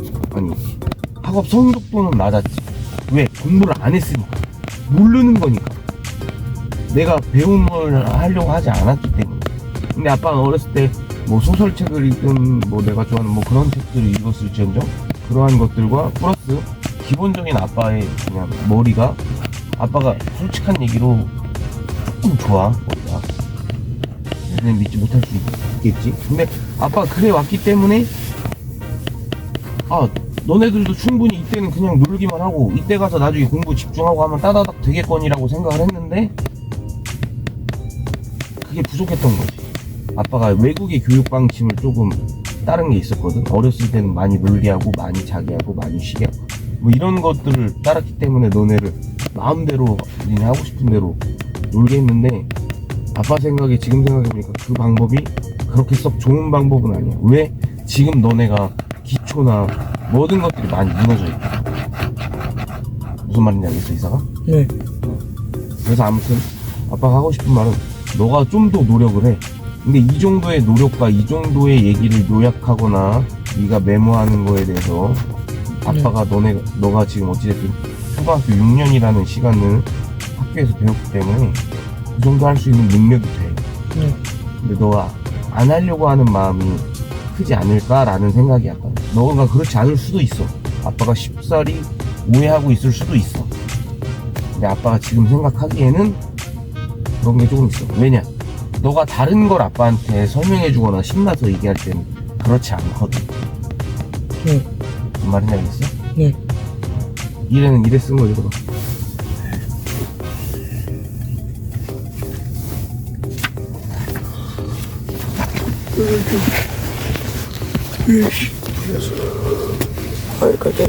학업 성적도는 낮았지. 왜? 공부를 안 했으니까. 모르는 거니까. 내가 배운 걸 하려고 하지 않았기 때문에. 근데 아빠는 어렸을 때 뭐 소설책을 읽든 뭐 내가 좋아하는 뭐 그런 책들을 읽었을지언정 그러한 것들과 플러스 기본적인 아빠의 그냥 머리가 아빠가 솔직한 얘기로 조금 좋아. 머리가. 그냥 믿지 못할 수 있겠지. 근데 아빠가 그래 왔기 때문에 너네들도 충분히 이때는 그냥 놀기만 하고 이때 가서 나중에 공부 집중하고 하면 따다닥 되겠거니라고 생각을 했는데 그게 부족했던 거지. 아빠가 외국의 교육 방침을 조금 다른 게 있었거든. 어렸을 때는 많이 놀게 하고 많이 자게 하고 많이 쉬게 하고 뭐 이런 것들을 따랐기 때문에 너네를 마음대로 니네 하고 싶은 대로 놀게 했는데, 아빠 생각에 지금 생각해보니까 그 방법이 그렇게 썩 좋은 방법은 아니야. 왜? 지금 너네가 기초나 모든 것들이 많이 무너져 있고. 무슨 말인지 알겠어, 이사가? 네. 그래서 아무튼 아빠가 하고 싶은 말은 너가 좀 더 노력을 해. 근데 이 정도의 노력과 이 정도의 얘기를 요약하거나 네가 메모하는 거에 대해서 아빠가 너가 지금 어찌됐든 초등학교 6년이라는 시간을 학교에서 배웠기 때문에 그 정도 할 수 있는 능력이 돼. 네. 근데 너가 안 하려고 하는 마음이 크지 않을까라는 생각이 약간. 너가 그렇지 않을 수도 있어. 아빠가 쉽사리 오해하고 있을 수도 있어. 근데 아빠가 지금 생각하기에는 그런 게 조금 있어. 왜냐? 너가 다른 걸 아빠한테 설명해주거나 신나서 얘기할 때는 그렇지 않거든. 네. 무슨 말인지 알겠어? 네. 이래는 이래 쓴 거 읽어봐. 여기까지.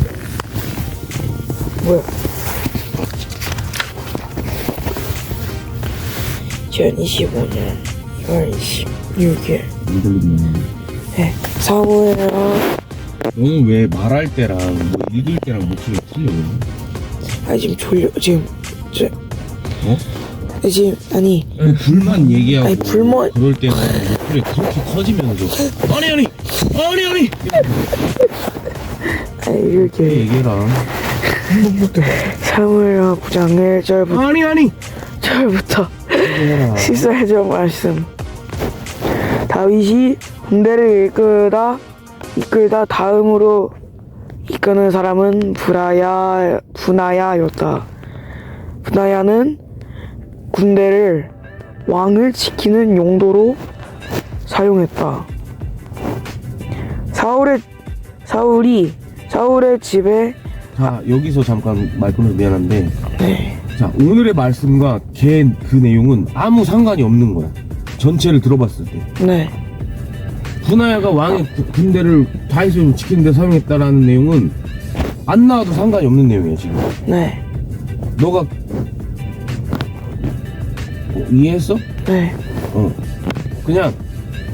뭐야? 2025년 2월 26일. 네. 사고예요. 너는 왜 말할 때랑 뭐 읽을 때랑 목소리 틀려? 아 지금 졸려. 지금 어? 지금 아니 불만 얘기하고 아니, 불만- 그럴 때는 목소리 그렇게 커지면서 아니 이렇게 얘기해라. 3월 9장 1절부터 아니 얘기해라. 14절 말씀. 다윗이 군대를 이끌다 다음으로 이끄는 사람은 분하야였다. 분하야는 군대를 왕을 지키는 용도로 사용했다. 사울의 집에 자, 여기서 잠깐 말 끊어서 미안한데, 네. 자, 오늘의 말씀과 그 내용은 아무 상관이 없는 거야. 전체를 들어봤을 때. 네. 분하야가 왕의 군대를 다윗을 지키는 데 사용했다라는 내용은 안 나와도 상관이 없는 내용이야, 지금. 네. 너가 이해했어? 네. 그냥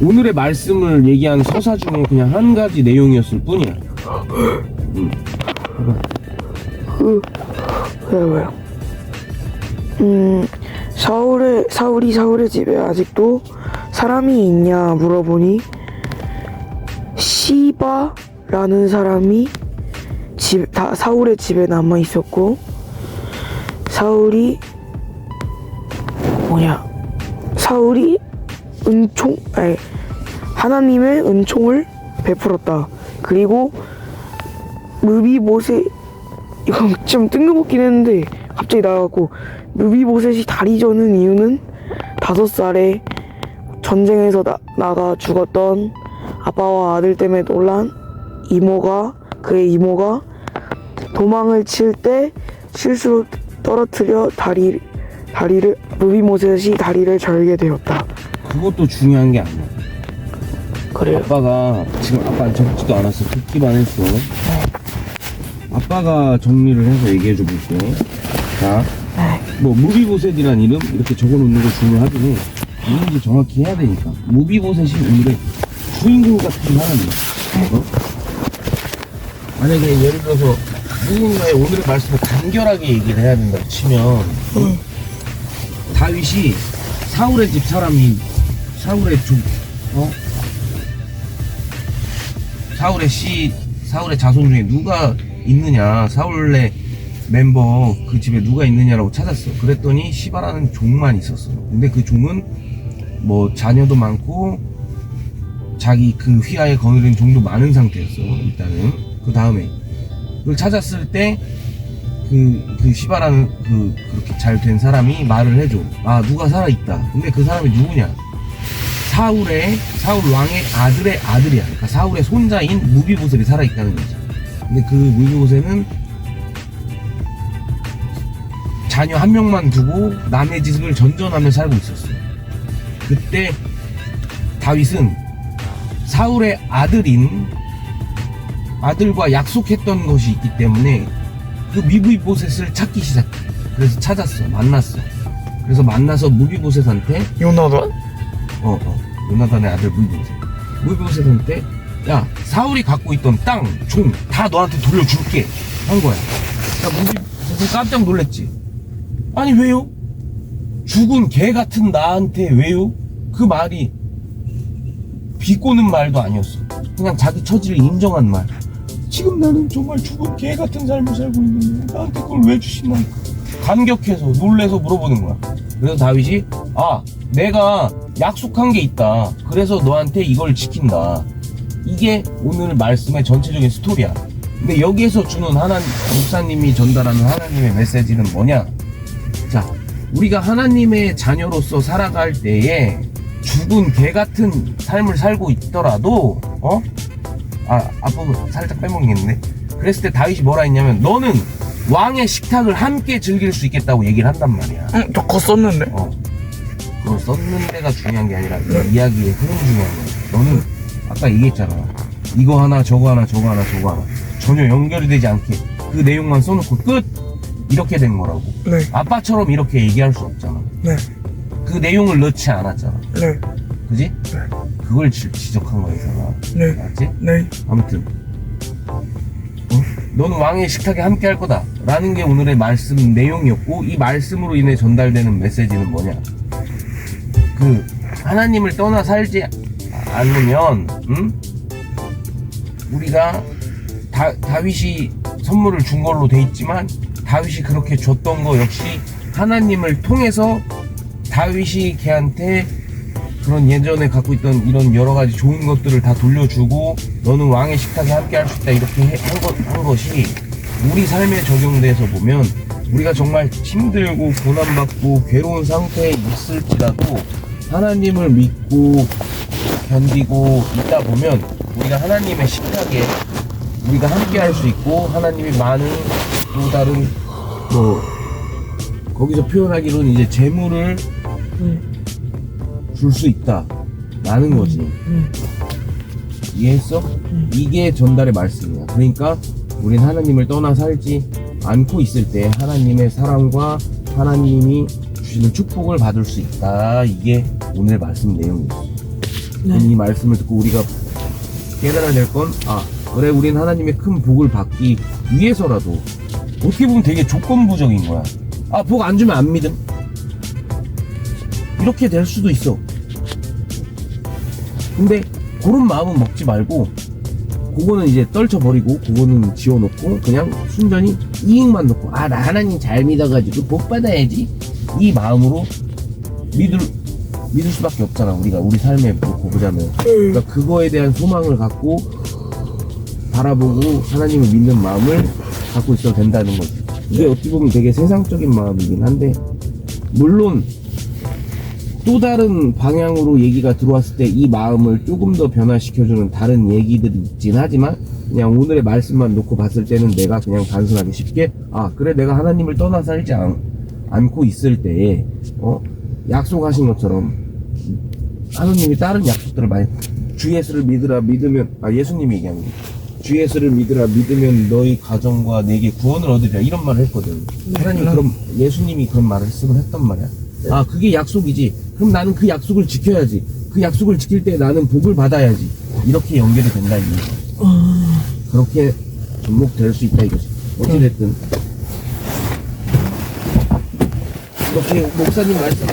오늘의 말씀을 얘기한 서사 중에 그냥 한 가지 내용이었을 뿐이야. 왜요? 사울의 집에 아직도 사람이 있냐 물어보니 시바라는 사람이 사울의 집에 남아 있었고, 사울이 하나님의 은총을 베풀었다. 그리고 무비보셋, 이거 좀 뜬금없긴 했는데 갑자기 나와갖고, 무비보셋이 다리 저는 이유는 5살에 전쟁에서 나가 죽었던 아빠와 아들 때문에 놀란 그의 이모가 도망을 칠 때 실수로 떨어뜨려 무비보셋이 다리를 절게 되었다. 그것도 중요한 게 아니야. 그래요? 아빠가 지금 아빠는 적지도 않았어. 듣기만 했어. 아빠가 정리를 해서 얘기해 줘 볼게. 자, 뭐 무비보셋이란 이름 이렇게 적어놓는 거 중요하긴 해. 이름도 정확히 해야 되니까. 무비보셋이 오늘의 주인공 같은 사람이야. 만약에 예를 들어서 누군가의 오늘의 말씀을 간결하게 얘기를 해야 된다고 치면, 다윗이 사울의 집 사람이 사울의 자손 중에 누가 있느냐, 사울의 멤버 그 집에 누가 있느냐라고 찾았어. 그랬더니 시바라는 종만 있었어. 근데 그 종은 뭐 자녀도 많고 자기 그 휘하에 거느린 종도 많은 상태였어. 일단은 그 다음에 그걸 찾았을 때 그 시바라는 그렇게 잘 된 사람이 말을 해줘. 아, 누가 살아있다. 근데 그 사람이 누구냐? 사울 왕의 아들의 아들이야. 그러니까 사울의 손자인 무비보셋이 살아있다는 거지. 근데 그 무비보셋은 자녀 한 명만 두고 남의 집을 전전하며 살고 있었어. 그때 다윗은 사울의 아들과 약속했던 것이 있기 때문에 그 무비보셋을 찾기 시작해. 그래서 찾았어. 만났어. 그래서 만나서 무비보셋한테 요나단? 요나단의 아들 무비보셋한테 야, 사울이 갖고 있던 땅, 종 다 너한테 돌려줄게 한 거야. 야, 무비보셋은 깜짝 놀랬지. 아니 왜요? 죽은 개 같은 나한테 왜요? 그 말이 비꼬는 말도 아니었어. 그냥 자기 처지를 인정한 말. 지금 나는 정말 죽은 개 같은 삶을 살고 있는데 나한테 그걸 왜 주시나? 감격해서 놀래서 물어보는 거야. 그래서 다윗이 내가 약속한 게 있다. 그래서 너한테 이걸 지킨다. 이게 오늘 말씀의 전체적인 스토리야. 근데 여기에서 주는 목사님이 전달하는 하나님의 메시지는 뭐냐? 자, 우리가 하나님의 자녀로서 살아갈 때에 죽은 개 같은 삶을 살고 있더라도 앞부분 살짝 빼먹겠는데, 그랬을 때 다윗이 뭐라 했냐면 너는 왕의 식탁을 함께 즐길 수 있겠다고 얘기를 한단 말이야. 응, 저 거 썼는데. 그걸 썼는 데가 중요한 게 아니라 이 이야기의 흐름이 중요한 거야. 너는 아까 얘기했잖아. 이거 하나 저거 하나 저거 하나 저거 하나 전혀 연결이 되지 않게 그 내용만 써놓고 끝! 이렇게 된 거라고. 네. 아빠처럼 이렇게 얘기할 수 없잖아. 네. 그 내용을 넣지 않았잖아. 네. 그지? 그걸 지적한 거야, 이사가. 네. 맞지? 네. 아무튼 너는 왕의 식탁에 함께 할 거다 라는 게 오늘의 말씀 내용이었고, 이 말씀으로 인해 전달되는 메시지는 뭐냐? 그 하나님을 떠나 살지 않으면 우리가 다윗이 선물을 준 걸로 돼 있지만 다윗이 그렇게 줬던 거 역시 하나님을 통해서 다윗이 걔한테 그런 예전에 갖고 있던 이런 여러 가지 좋은 것들을 다 돌려주고 너는 왕의 식탁에 함께 할 수 있다 이렇게 한 것이 우리 삶에 적용돼서 보면 우리가 정말 힘들고 고난받고 괴로운 상태에 있을지라도 하나님을 믿고 견디고 있다 보면 우리가 하나님의 식탁에 우리가 함께 할 수 있고 하나님이 많은 또 다른 거기서 표현하기로는 이제 재물을 줄 수 있다 라는 거지. 이해했어? 이게 전달의 말씀이야. 그러니까 우린 하나님을 떠나 살지 않고 있을 때 하나님의 사랑과 하나님이 주시는 축복을 받을 수 있다. 이게 오늘 말씀 내용이었어. 이 말씀을 듣고 우리가 깨달아야 될 건 그래, 우린 하나님의 큰 복을 받기 위해서라도 어떻게 보면 되게 조건부적인 거야. 복 안 주면 안 믿음. 이렇게 될 수도 있어. 근데 그런 마음은 먹지 말고 그거는 이제 떨쳐버리고 그거는 지워놓고 그냥 순전히 이익만 놓고 나 하나님 잘 믿어가지고 복 받아야지 이 마음으로 믿을 수밖에 없잖아. 우리 삶에 놓고 보자면. 그러니까 그거에 대한 소망을 갖고 바라보고 하나님을 믿는 마음을 갖고 있어도 된다는 거지. 이게 어떻게 보면 되게 세상적인 마음이긴 한데, 물론 또 다른 방향으로 얘기가 들어왔을 때 이 마음을 조금 더 변화시켜주는 다른 얘기들이 있긴 하지만 그냥 오늘의 말씀만 놓고 봤을 때는 내가 그냥 단순하게 쉽게 그래, 내가 하나님을 떠나 살지 않고 있을 때에 약속하신 것처럼 하나님이 다른 약속들을 많이 주 예수를 믿으라 믿으면 예수님이 얘기하는 거예요. 주 예수를 믿으라 믿으면 너희 가정과 내게 구원을 얻으리라 이런 말을 했거든. 하나님 예수님이 그런 말을 했단 말이야. 그게 약속이지. 그럼 나는 그 약속을 지켜야지. 그 약속을 지킬 때 나는 복을 받아야지. 이렇게 연결이 된다 이거지. 그렇게 접목될 수 있다 이거지. 어찌됐든 이렇게 목사님 말씀